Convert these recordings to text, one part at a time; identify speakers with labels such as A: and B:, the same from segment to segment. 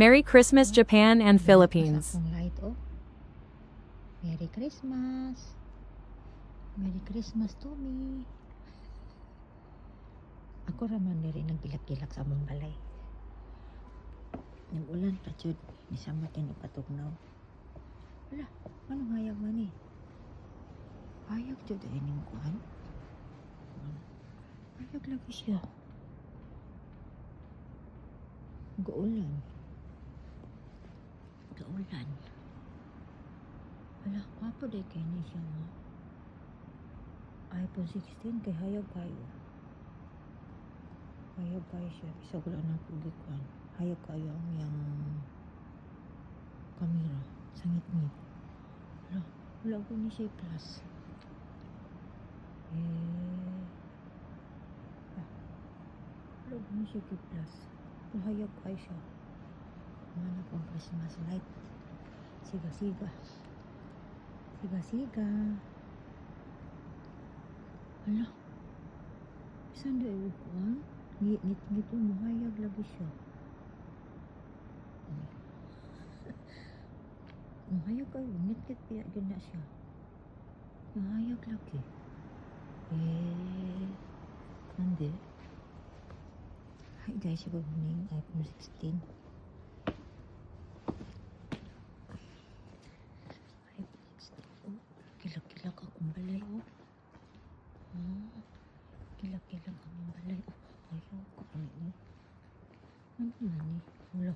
A: Merry Christmas, Japan and Philippines.
B: Akong light, oh. Merry Christmas. Merry Christmas to me. Ako raman na rin nagbilak-bilak sa among balay. Nag-ulan pa, Chud. Nisamatin ni Patugnaw. Wala, anong hayag man eh? Hayag, Chud, ay ning kuhan. Hayag lagi siya. Gaulan. Gaulan. Wala, papo day kayo na siya nga. iPhone 16 kay hayag kayo. Hayag kayo siya. Bisa ko lang ng pagikuan. Hayag kayo ang yung kamera. Sangit-ngit. Wala ko ni siya plus. Wala ko ni siya plus. Hayag kayo siya. Mana pong Christmas light. Siga-siga. Siga-siga. Hala. Saan da iupuan? Ngit-ngit mo. Hayag lagi siya. Hayag kayo. Ngit-ngit kaya ganda siya. Hayag lagi. Hindi. Hi guys, iba mo na yung iPhone 16. iPhone 16. Oh, kilak-kilak akong balay, oh. Kilak-kilak akong balay, oh. Ayaw ko, ano na ni? Wala.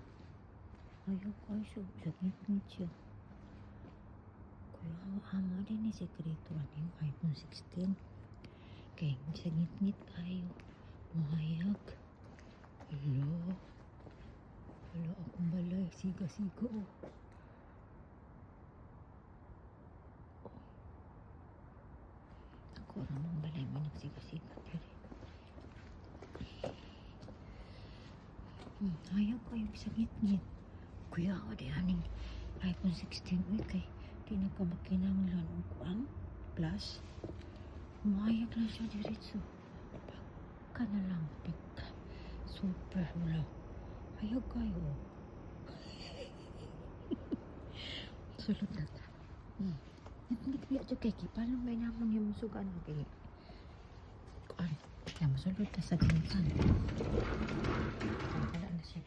B: Ayaw ko, ay siya. Sagit-ngit siya. Kaya ama din ni sekreto ano yung iPhone 16. Kaya sagit-ngit kayo. Mahayag. Wala akong balay. Siga-siga, oh. Ako namang balay mo nagsiga-siga. Ayaw kayo sagit-ngit. Kuya ako di aning iPhone 16. Uy, kay di na ka makinanglan ang kuang plus. Mahayag lang siya diretso. Pagka na lang. Pagka. Super wala. Hayag kayo. Sulod na ta. Nagbiya dyan kay paano may namon yung musugan mo kay kuan. Kaya masulod ka sa ginsan. Wala na siya.